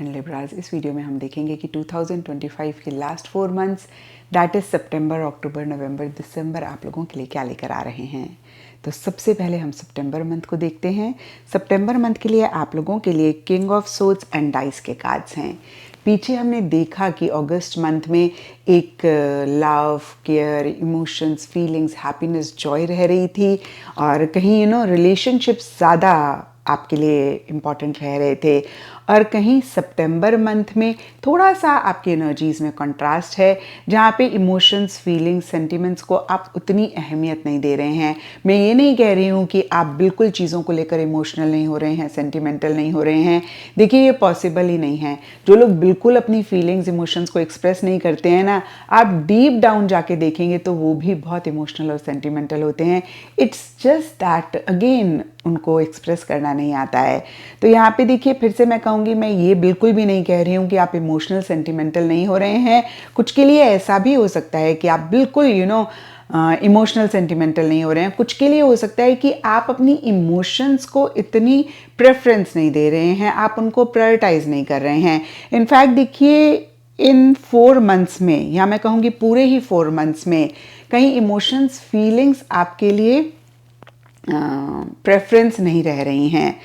And लिब्राज। इस video में हम देखेंगे कि 2025 के लास्ट 4 मंथ्स दैट इज़ सितंबर, अक्टूबर, नवंबर, दिसंबर आप लोगों के लिए क्या लेकर आ रहे हैं। तो सबसे पहले हम सितंबर मंथ को देखते हैं। सितंबर मंथ के लिए आप लोगों के लिए king of swords and dice के कार्ड्स हैं। पीछे हमने देखा कि अगस्त मंथ में एक love, care, emotions, feelings, happiness, Joy रह रही थी और कहीं रिलेशनशिप्स ज़्यादा आपके लिए इम्पॉर्टेंट रह रहे थे और कहीं सितंबर मंथ में थोड़ा सा आपकी एनर्जीज़ में कंट्रास्ट है जहाँ पे इमोशंस, फीलिंग्स, सेंटिमेंट्स को आप उतनी अहमियत नहीं दे रहे हैं। मैं ये नहीं कह रही हूँ कि आप बिल्कुल चीज़ों को लेकर इमोशनल नहीं हो रहे हैं, सेंटिमेंटल नहीं हो रहे हैं। देखिए ये पॉसिबल ही नहीं है। जो लोग बिल्कुल अपनी फीलिंग्स, इमोशंस को एक्सप्रेस नहीं करते हैं ना, आप डीप डाउन जाके देखेंगे तो वो भी बहुत इमोशनल और सेंटिमेंटल होते हैं। इट्स जस्ट दैट अगेन उनको एक्सप्रेस करना नहीं आता है। तो यहाँ पे देखिए फिर से मैं कहूँगी, मैं ये बिल्कुल भी नहीं कह रही हूँ कि आप इमोशनल, सेंटिमेंटल नहीं हो रहे हैं। कुछ के लिए ऐसा भी हो सकता है कि आप बिल्कुल इमोशनल, सेंटिमेंटल नहीं हो रहे हैं। कुछ के लिए हो सकता है कि आप अपनी इमोशंस को इतनी प्रेफरेंस नहीं दे रहे हैं, आप उनको प्रायोरिटाइज नहीं कर रहे हैं। इनफैक्ट देखिए इन 4 मंथ्स में, या मैं कहूँगी पूरे ही 4 मंथ्स में, कहीं इमोशंस, फीलिंग्स आपके लिए प्रेफरेंस नहीं रह रही हैं।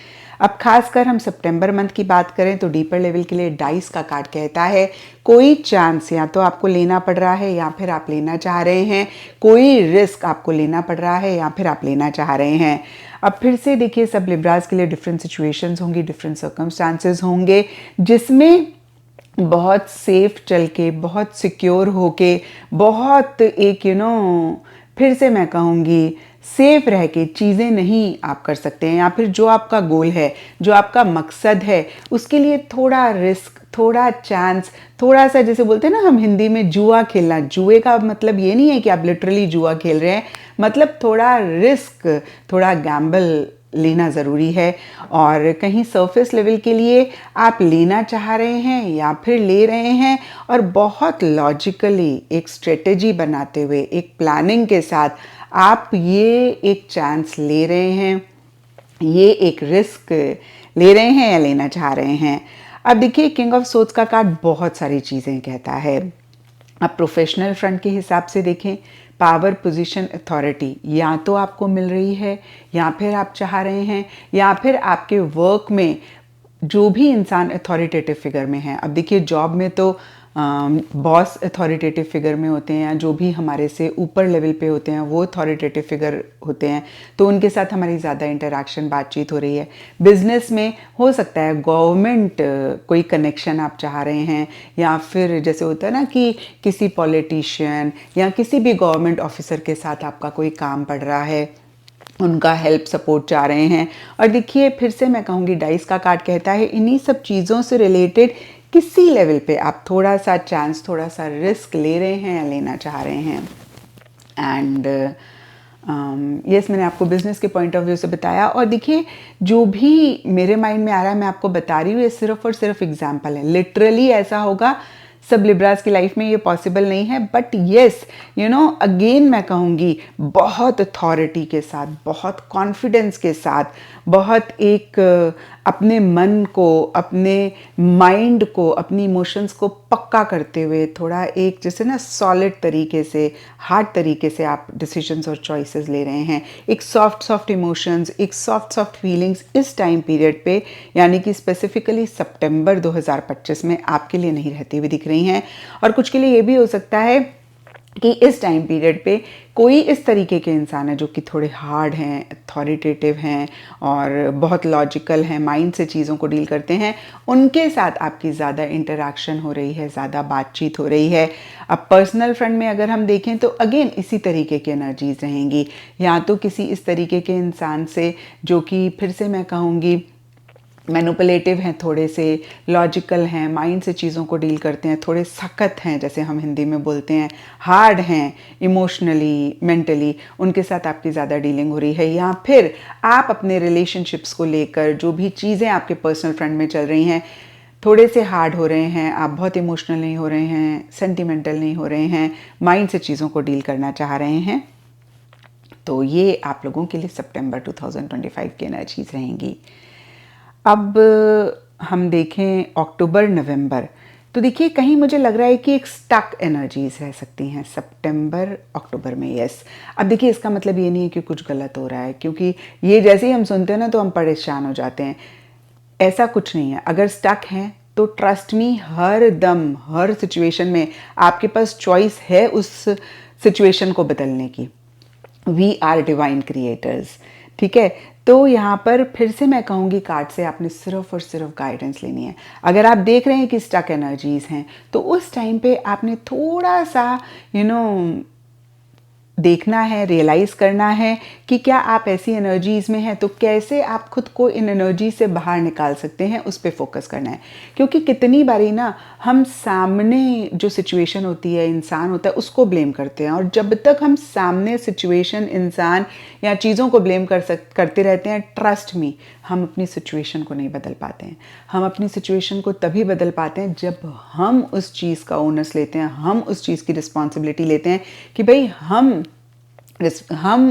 अब खासकर हम सितंबर मंथ की बात करें तो डीपर लेवल के लिए डाइस का कार्ड कहता है कोई चांस या तो आपको लेना पड़ रहा है या फिर आप लेना चाह रहे हैं। कोई रिस्क आपको लेना पड़ रहा है या फिर आप लेना चाह रहे हैं। अब फिर से देखिए सब लिब्राज के लिए डिफरेंट सिचुएशंस होंगी, डिफरेंट सर्कमस्टांसेस होंगे जिसमें बहुत सेफ चल के, बहुत सिक्योर होके, बहुत एक फिर से मैं कहूँगी सेफ रह के चीज़ें नहीं आप कर सकते हैं, या फिर जो आपका गोल है, जो आपका मकसद है, उसके लिए थोड़ा रिस्क, थोड़ा चांस, थोड़ा सा, जैसे बोलते हैं ना हम हिंदी में जुआ खेलना। जुए का मतलब ये नहीं है कि आप लिटरली जुआ खेल रहे हैं, मतलब थोड़ा रिस्क, थोड़ा गैम्बल लेना ज़रूरी है। और कहीं सरफेस लेवल के लिए आप लेना चाह रहे हैं या फिर ले रहे हैं और बहुत लॉजिकली एक स्ट्रेटेजी बनाते हुए, एक प्लानिंग के साथ आप ये एक चांस ले रहे हैं, ये एक रिस्क ले रहे हैं या लेना चाह रहे हैं। अब देखिए किंग ऑफ सोर्ड्स का कार्ड बहुत सारी चीज़ें कहता है। अब प्रोफेशनल फ्रंट के हिसाब से देखें, पावर, पोजीशन, अथॉरिटी या तो आपको मिल रही है या फिर आप चाह रहे हैं, या फिर आपके वर्क में जो भी इंसान अथॉरिटेटिव फिगर में है। अब देखिए जॉब में तो बॉस अथॉरिटेटिव फिगर में होते हैं, या जो भी हमारे से ऊपर लेवल पे होते हैं वो अथॉरिटेटिव फिगर होते हैं, तो उनके साथ हमारी ज़्यादा इंटरेक्शन, बातचीत हो रही है। बिजनेस में हो सकता है गवर्नमेंट कोई कनेक्शन आप चाह रहे हैं, या फिर जैसे होता है ना कि किसी पॉलिटिशियन या किसी भी गवर्नमेंट ऑफिसर के साथ आपका कोई काम पड़ रहा है, उनका हेल्प, सपोर्ट चाह रहे हैं। और देखिए फिर से मैं कहूँगी डाइस का कार्ड कहता है इन्हीं सब चीज़ों से रिलेटेड किसी लेवल पे आप थोड़ा सा चांस, थोड़ा सा रिस्क ले रहे हैं या लेना चाह रहे हैं। एंड यस, मैंने आपको बिजनेस के पॉइंट ऑफ व्यू से बताया। और देखिए जो भी मेरे माइंड में आ रहा है मैं आपको बता रही हूँ, ये सिर्फ और सिर्फ एग्जाम्पल है। लिटरली ऐसा होगा सब लिब्राज की लाइफ में ये पॉसिबल नहीं है, बट येस अगेन मैं कहूँगी बहुत अथॉरिटी के साथ, बहुत कॉन्फिडेंस के साथ, बहुत एक अपने मन को, अपने माइंड को, अपनी इमोशंस को पक्का करते हुए, थोड़ा एक जैसे ना सॉलिड तरीके से, हार्ड तरीके से आप डिसीजंस और चॉइसेस ले रहे हैं। एक सॉफ्ट इमोशंस, एक सॉफ्ट फीलिंग्स इस टाइम पीरियड पे, यानी कि स्पेसिफिकली सितंबर 2025 में आपके लिए नहीं रहती हुई दिख रही हैं। और कुछ के लिए ये भी हो सकता है कि इस टाइम पीरियड पे कोई इस तरीके के इंसान है जो कि थोड़े हार्ड हैं, अथॉरिटेटिव हैं और बहुत लॉजिकल हैं, माइंड से चीज़ों को डील करते हैं, उनके साथ आपकी ज़्यादा इंटरेक्शन हो रही है, ज़्यादा बातचीत हो रही है। अब पर्सनल फ्रंट में अगर हम देखें तो अगेन इसी तरीके की एनर्जीज रहेंगी, या तो किसी इस तरीके के इंसान से जो कि फिर से मैं कहूँगी मैनिपुलेटिव हैं, थोड़े से लॉजिकल हैं, माइंड से चीज़ों को डील करते हैं, थोड़े सख्त हैं जैसे हम हिंदी में बोलते हैं, हार्ड हैं इमोशनली, मेंटली, उनके साथ आपकी ज़्यादा डीलिंग हो रही है। या फिर आप अपने रिलेशनशिप्स को लेकर जो भी चीज़ें आपके पर्सनल फ्रंट में चल रही हैं थोड़े से हार्ड हो रहे हैं, आप बहुत इमोशनल नहीं हो रहे हैं, सेंटिमेंटल नहीं हो रहे हैं, माइंड से चीज़ों को डील करना चाह रहे हैं। तो ये आप लोगों के लिए सितंबर 2025 की एनर्जीज रहेंगी। अब हम देखें अक्टूबर नवंबर, तो देखिए कहीं मुझे लग रहा है कि एक स्टक एनर्जीज रह सकती हैं सितंबर अक्टूबर में। यस, अब देखिए इसका मतलब ये नहीं है कि कुछ गलत हो रहा है, क्योंकि ये जैसे ही हम सुनते हैं ना तो हम परेशान हो जाते हैं। ऐसा कुछ नहीं है। अगर स्टक हैं तो ट्रस्ट मी, हर दम हर सिचुएशन में आपके पास चॉइस है उस सिचुएशन को बदलने की। वी आर डिवाइन क्रिएटर्स, ठीक है। तो यहाँ पर फिर से मैं कहूँगी कार्ड से आपने सिर्फ और सिर्फ गाइडेंस लेनी है। अगर आप देख रहे हैं कि स्टक एनर्जीज हैं तो उस टाइम पे आपने थोड़ा सा देखना है, रियलाइज़ करना है कि क्या आप ऐसी एनर्जीज़ में हैं, तो कैसे आप खुद को इन एनर्जी से बाहर निकाल सकते हैं, उस पे फोकस करना है। क्योंकि कितनी बारी ना हम सामने जो सिचुएशन होती है, इंसान होता है, उसको ब्लेम करते हैं, और जब तक हम सामने सिचुएशन, इंसान या चीज़ों को ब्लेम करते रहते हैं, ट्रस्ट मी, हम अपनी सिचुएशन को नहीं बदल पाते हैं। हम अपनी सिचुएशन को तभी बदल पाते हैं जब हम उस चीज़ का ओनर्स लेते हैं, हम उस चीज़ की रिस्पॉन्सिबिलिटी लेते हैं कि भाई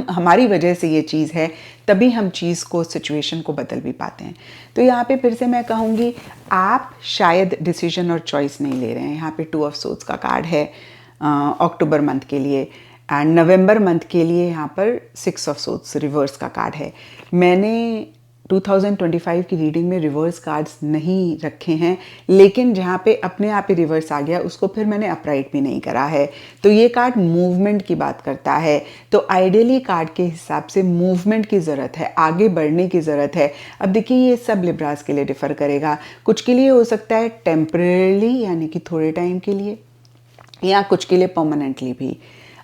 हमारी वजह से ये चीज़ है, तभी हम चीज़ को, सिचुएशन को बदल भी पाते हैं। तो यहाँ पे फिर से मैं कहूँगी आप शायद डिसीजन और चॉइस नहीं ले रहे हैं। यहाँ पे 2 ऑफ सोर्ड्स का कार्ड है अक्टूबर मंथ के लिए, एंड नवंबर मंथ के लिए यहाँ पर 6 ऑफ सोर्ड्स रिवर्स का कार्ड है। मैंने 2025 की रीडिंग में रिवर्स कार्ड्स नहीं रखे हैं, लेकिन जहाँ पे अपने आप ही रिवर्स आ गया उसको फिर मैंने अपराइट भी नहीं करा है। तो ये कार्ड मूवमेंट की बात करता है। तो आइडियली कार्ड के हिसाब से मूवमेंट की ज़रूरत है, आगे बढ़ने की ज़रूरत है। अब देखिए ये सब लिब्रास के लिए डिफ़र करेगा। कुछ के लिए हो सकता है टेम्परेली, यानी कि थोड़े टाइम के लिए, या कुछ के लिए परमानेंटली भी।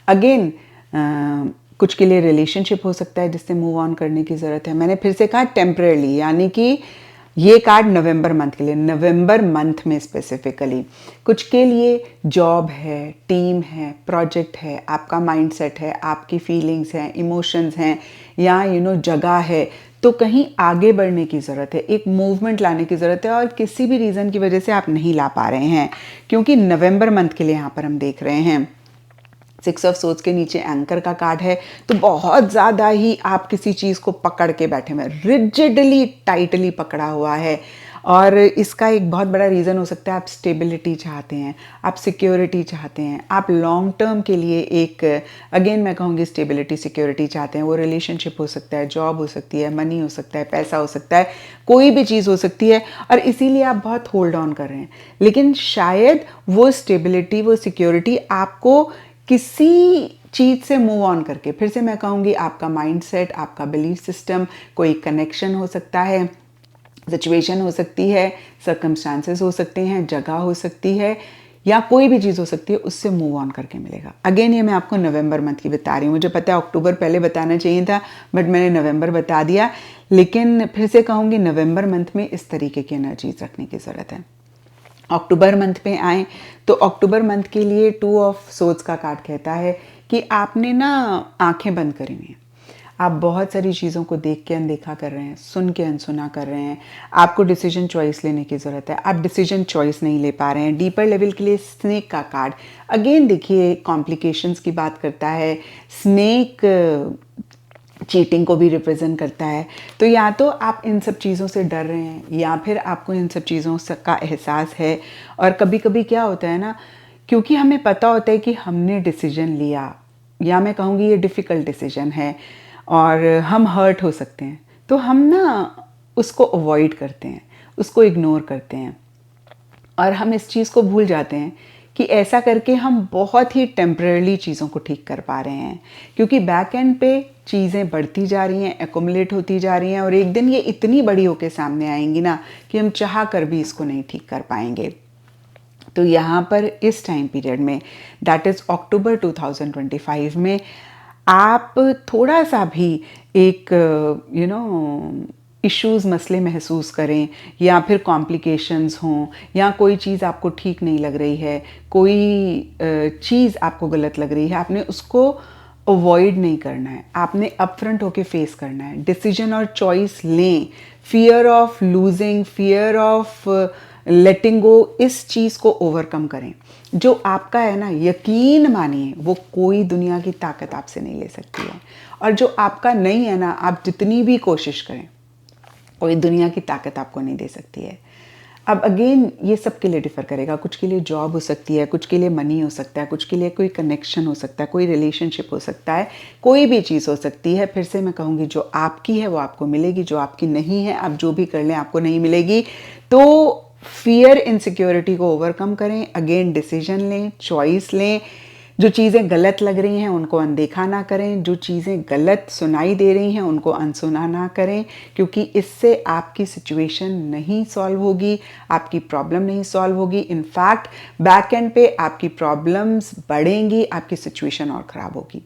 अगेन कुछ के लिए रिलेशनशिप हो सकता है जिससे मूव ऑन करने की ज़रूरत है। मैंने फिर से कहा टेम्परेली, यानी कि ये कार्ड नवंबर मंथ के लिए, नवंबर मंथ में स्पेसिफिकली। कुछ के लिए जॉब है, टीम है, प्रोजेक्ट है, आपका माइंडसेट है, आपकी फीलिंग्स हैं, इमोशंस हैं, या जगह है। तो कहीं आगे बढ़ने की ज़रूरत है, एक मूवमेंट लाने की ज़रूरत है, और किसी भी रीज़न की वजह से आप नहीं ला पा रहे हैं, क्योंकि नवंबर मंथ के लिए यहाँ पर हम देख रहे हैं 6 ऑफ सोर्ड्स के नीचे एंकर का कार्ड है। तो बहुत ज़्यादा ही आप किसी चीज़ को पकड़ के बैठे हुए, रिजिडली, टाइटली पकड़ा हुआ है। और इसका एक बहुत बड़ा रीज़न हो सकता है आप स्टेबिलिटी चाहते हैं, आप सिक्योरिटी चाहते हैं, आप लॉन्ग टर्म के लिए एक, अगेन मैं कहूँगी स्टेबिलिटी, सिक्योरिटी चाहते हैं। वो रिलेशनशिप हो सकता है, जॉब हो सकती है, मनी हो सकता है, पैसा हो सकता है, कोई भी चीज़ हो सकती है, और इसीलिए आप बहुत होल्ड ऑन कर रहे हैं। लेकिन शायद वो स्टेबिलिटी, वो सिक्योरिटी आपको किसी चीज़ से मूव ऑन करके, फिर से मैं कहूँगी आपका माइंडसेट, आपका बिलीफ सिस्टम, कोई कनेक्शन हो सकता है, सिचुएशन हो सकती है, सर्कमस्टांसेस हो सकते हैं, जगह हो सकती है, या कोई भी चीज़ हो सकती है, उससे मूव ऑन करके मिलेगा। अगेन ये मैं आपको नवंबर मंथ की बता रही हूँ। मुझे पता है अक्टूबर पहले बताना चाहिए था, बट मैंने नवंबर बता दिया। लेकिन फिर से कहूँगी नवंबर मंथ में इस तरीके की एनर्जीज रखने की ज़रूरत है। अक्टूबर मंथ पे आए तो अक्टूबर मंथ के लिए 2 ऑफ सोर्ड्स का कार्ड कहता है कि आपने ना आंखें बंद करी हुई हैं। आप बहुत सारी चीज़ों को देख के अनदेखा कर रहे हैं, सुन के अनसुना कर रहे हैं। आपको डिसीजन चॉइस लेने की ज़रूरत है, आप डिसीजन चॉइस नहीं ले पा रहे हैं। डीपर लेवल के लिए स्नेक का कार्ड, अगेन देखिए कॉम्प्लिकेशंस की बात करता है। स्नेक चीटिंग को भी रिप्रेजेंट करता है। तो या तो आप इन सब चीज़ों से डर रहे हैं, या फिर आपको इन सब चीज़ों का एहसास है। और कभी कभी क्या होता है ना, क्योंकि हमें पता होता है कि हमने डिसीजन लिया, या मैं कहूँगी ये डिफ़िकल्ट डिसीजन है और हम हर्ट हो सकते हैं, तो हम ना उसको अवॉइड करते हैं, उसको इग्नोर करते हैं, और हम इस चीज़ को भूल जाते हैं कि ऐसा करके हम बहुत ही टेम्परेरी चीज़ों को ठीक कर पा रहे हैं। क्योंकि बैक एंड पे चीज़ें बढ़ती जा रही हैं, एक्युमुलेट होती जा रही हैं, और एक दिन ये इतनी बड़ी होके सामने आएंगी ना कि हम चाह कर भी इसको नहीं ठीक कर पाएंगे। तो यहाँ पर इस टाइम पीरियड में, दैट इज़ अक्टूबर 2025 में, आप थोड़ा सा भी एक इश्यूज़, मसले महसूस करें, या फिर कॉम्प्लिकेशंस हों, या कोई चीज़ आपको ठीक नहीं लग रही है, कोई चीज़ आपको गलत लग रही है, आपने उसको अवॉइड नहीं करना है, आपने अपफ्रंट होके फेस करना है। डिसीजन और चॉइस लें। Fear of losing, fear of letting go, इस चीज़ को ओवरकम करें। जो आपका है ना, यकीन मानिए वो कोई दुनिया की ताकत आपसे नहीं ले सकती है। और जो आपका नहीं है ना, आप जितनी भी कोशिश करें, कोई दुनिया की ताकत आपको नहीं दे सकती है। अब अगेन ये सबके लिए डिफ़र करेगा, कुछ के लिए जॉब हो सकती है, कुछ के लिए मनी हो सकता है, कुछ के लिए कोई कनेक्शन हो सकता है, कोई रिलेशनशिप हो सकता है, कोई भी चीज़ हो सकती है। फिर से मैं कहूँगी जो आपकी है वो आपको मिलेगी, जो आपकी नहीं है आप जो भी कर लें आपको नहीं मिलेगी। तो फियर इनसिक्योरिटी को ओवरकम करें, अगेन डिसीजन लें, चॉइस लें, जो चीज़ें गलत लग रही हैं उनको अनदेखा ना करें, जो चीज़ें गलत सुनाई दे रही हैं उनको अनसुना ना करें, क्योंकि इससे आपकी सिचुएशन नहीं सॉल्व होगी, आपकी प्रॉब्लम नहीं सॉल्व होगी। इनफैक्ट बैक एंड पे आपकी प्रॉब्लम्स बढ़ेंगी, आपकी सिचुएशन और ख़राब होगी।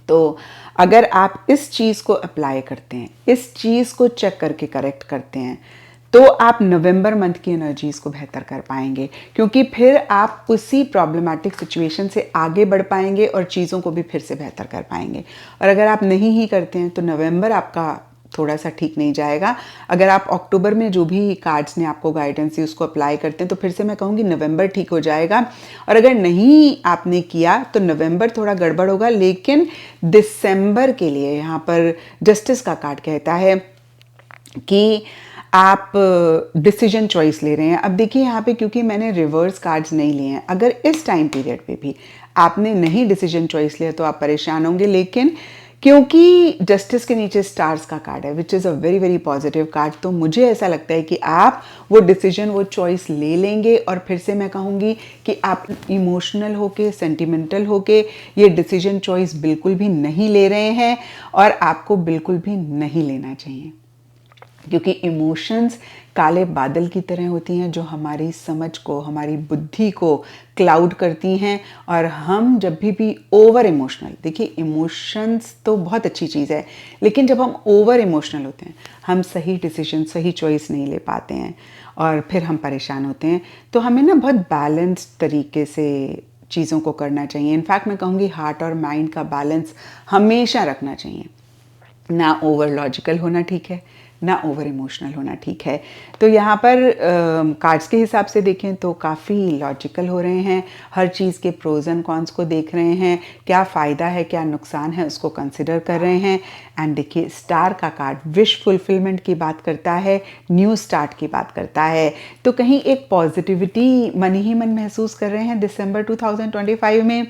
तो अगर आप इस चीज़ को अप्लाई करते हैं, इस चीज़ को चेक करके करेक्ट करते हैं, तो आप नवंबर मंथ की एनर्जीज़ को बेहतर कर पाएंगे, क्योंकि फिर आप उसी प्रॉब्लमेटिक सिचुएशन से आगे बढ़ पाएंगे और चीज़ों को भी फिर से बेहतर कर पाएंगे। और अगर आप नहीं ही करते हैं तो नवंबर आपका थोड़ा सा ठीक नहीं जाएगा। अगर आप अक्टूबर में जो भी कार्ड्स ने आपको गाइडेंस दी उसको अप्लाई करते हैं तो फिर से मैं कहूँगी नवंबर ठीक हो जाएगा। और अगर नहीं आपने किया तो नवंबर थोड़ा गड़बड़ होगा, लेकिन दिसंबर के लिए यहाँ पर जस्टिस का कार्ड कहता है कि आप डिसीजन चॉइस ले रहे हैं। अब देखिए यहाँ पे क्योंकि मैंने रिवर्स कार्ड्स नहीं लिए हैं, अगर इस टाइम पीरियड पे भी आपने नहीं डिसीजन चॉइस लिया तो आप परेशान होंगे, लेकिन क्योंकि जस्टिस के नीचे स्टार्स का कार्ड है which is a very very positive card, तो मुझे ऐसा लगता है कि आप वो डिसीजन वो चॉइस ले लेंगे। और फिर से मैं कहूँगी कि आप इमोशनल होके सेंटिमेंटल होके ये डिसीजन चॉइस बिल्कुल भी नहीं ले रहे हैं और आपको बिल्कुल भी नहीं लेना चाहिए, क्योंकि इमोशंस काले बादल की तरह होती हैं जो हमारी समझ को, हमारी बुद्धि को क्लाउड करती हैं। और हम जब भी ओवर इमोशनल, देखिए इमोशंस तो बहुत अच्छी चीज़ है, लेकिन जब हम ओवर इमोशनल होते हैं हम सही डिसीजन सही चॉइस नहीं ले पाते हैं और फिर हम परेशान होते हैं। तो हमें ना बहुत बैलेंस्ड तरीके से चीज़ों को करना चाहिए। इनफैक्ट मैं कहूँगी हार्ट और माइंड का बैलेंस हमेशा रखना चाहिए, ना ओवर लॉजिकल होना ठीक है, ना ओवर इमोशनल होना ठीक है। तो यहाँ पर कार्ड्स के हिसाब से देखें तो काफ़ी लॉजिकल हो रहे हैं, हर चीज़ के प्रोज एंड कॉन्स को देख रहे हैं, क्या फ़ायदा है क्या नुकसान है उसको कंसिडर कर रहे हैं। एंड देखिए स्टार का कार्ड विश फुलफिलमेंट की बात करता है, न्यू स्टार्ट की बात करता है। तो कहीं एक पॉजिटिविटी मन ही मन महसूस कर रहे हैं दिसंबर 2025 में,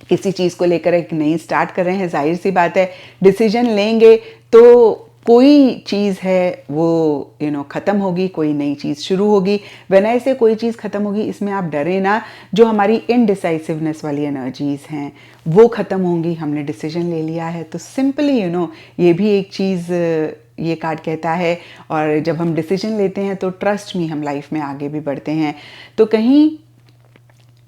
किसी चीज़ को लेकर एक नई स्टार्ट कर रहे हैं। जाहिर सी बात है डिसीजन लेंगे तो कोई चीज़ है वो ख़त्म होगी, कोई नई चीज़ शुरू होगी। वैसे से कोई चीज़ ख़त्म होगी इसमें आप डरे ना, जो हमारी इनडिसाइसिवनेस वाली एनर्जीज़ हैं वो ख़त्म होंगी। हमने डिसीजन ले लिया है तो सिंपली ये भी एक चीज़ ये कार्ड कहता है। और जब हम डिसीजन लेते हैं तो ट्रस्ट में हम लाइफ में आगे भी बढ़ते हैं। तो कहीं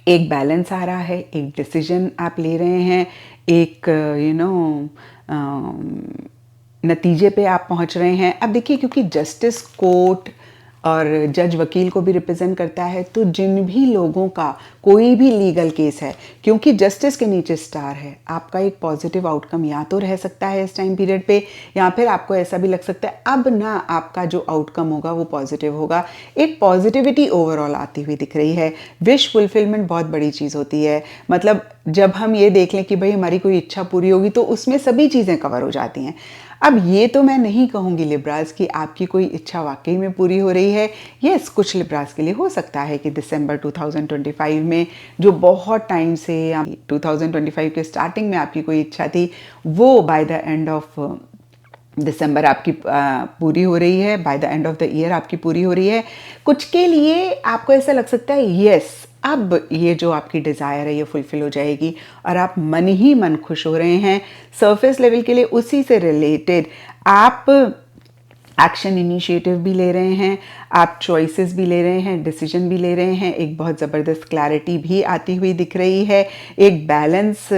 एक बैलेंस आ रहा है, एक डिसीजन आप ले रहे हैं, एक नतीजे पे आप पहुंच रहे हैं। अब देखिए क्योंकि जस्टिस कोर्ट और जज वकील को भी रिप्रेजेंट करता है, तो जिन भी लोगों का कोई भी लीगल केस है, क्योंकि जस्टिस के नीचे स्टार है, आपका एक पॉजिटिव आउटकम या तो रह सकता है इस टाइम पीरियड पे, या फिर आपको ऐसा भी लग सकता है अब ना आपका जो आउटकम होगा वो पॉजिटिव होगा। एक पॉजिटिविटी ओवरऑल आती हुई दिख रही है। विश फुलफिलमेंट बहुत बड़ी चीज़ होती है, मतलब जब हम ये देख लें कि भाई हमारी कोई इच्छा पूरी होगी तो उसमें सभी चीज़ें कवर हो जाती हैं। अब ये तो मैं नहीं कहूँगी लिब्रास कि आपकी कोई इच्छा वाकई में पूरी हो रही है। यस, कुछ लिब्रास के लिए हो सकता है कि दिसंबर 2025 में जो बहुत टाइम से 2025 के स्टार्टिंग में आपकी कोई इच्छा थी वो by the end of December आपकी पूरी हो रही है, by the end of the year आपकी पूरी हो रही है। कुछ के लिए आपको ऐसा लग सकता है यस अब ये जो आपकी डिज़ायर है ये फुलफिल हो जाएगी और आप मन ही मन खुश हो रहे हैं। सरफेस लेवल के लिए उसी से रिलेटेड आप एक्शन इनिशिएटिव भी ले रहे हैं, आप चॉइसेस भी ले रहे हैं, डिसीजन भी ले रहे हैं। एक बहुत ज़बरदस्त क्लैरिटी भी आती हुई दिख रही है, एक बैलेंस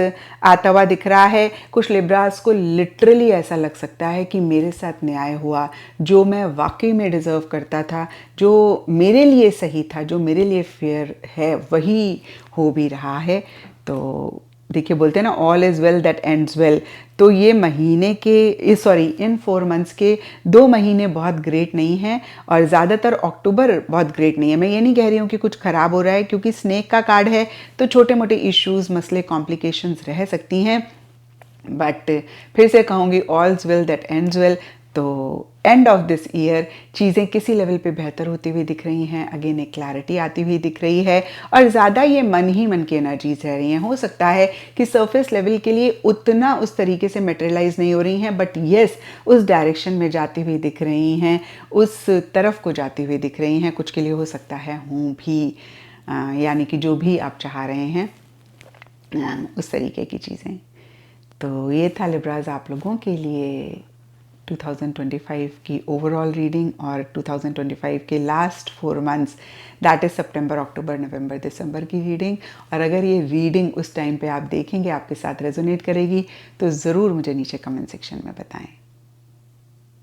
आता हुआ दिख रहा है। कुछ लिब्रास को लिटरली ऐसा लग सकता है कि मेरे साथ न्याय हुआ, जो मैं वाकई में डिज़र्व करता था, जो मेरे लिए सही था, जो मेरे लिए फेयर है वही हो भी रहा है। तो देखिए बोलते हैं ना all is well that ends well. तो ये महीने के इन 4 मंथ्स के 2 महीने बहुत ग्रेट नहीं हैं और ज़्यादातर अक्टूबर बहुत ग्रेट नहीं है। मैं ये नहीं कह रही हूँ कि कुछ ख़राब हो रहा है, क्योंकि स्नेक का कार्ड है तो छोटे मोटे इश्यूज़ मसले कॉम्प्लिकेशंस रह सकती हैं, बट फिर से कहूँगी ऑल्स वेल दैट एंड्स वेल। तो एंड ऑफ दिस ईयर चीज़ें किसी लेवल पे बेहतर होती हुई दिख रही हैं, अगेन एक क्लैरिटी आती हुई दिख रही है और ज़्यादा ये मन ही मन की एनर्जीज रह रही हैं। हो सकता है कि सरफेस लेवल के लिए उतना उस तरीके से मटेरियलाइज नहीं हो रही हैं, बट येस उस डायरेक्शन में जाती हुई दिख रही हैं, उस तरफ को जाती हुई दिख रही हैं। कुछ के लिए हो सकता है हूँ भी, यानी कि जो भी आप चाह रहे हैं उस तरीके की चीज़ें। तो ये था लिब्राज आप लोगों के लिए 2025 की ओवरऑल रीडिंग और 2025 के लास्ट 4 मंथ्स, दैट इज़ सितंबर, अक्टूबर, नवंबर, दिसंबर की रीडिंग। और अगर ये रीडिंग उस टाइम पे आप देखेंगे आपके साथ रेजोनेट करेगी तो ज़रूर मुझे नीचे कमेंट सेक्शन में बताएं।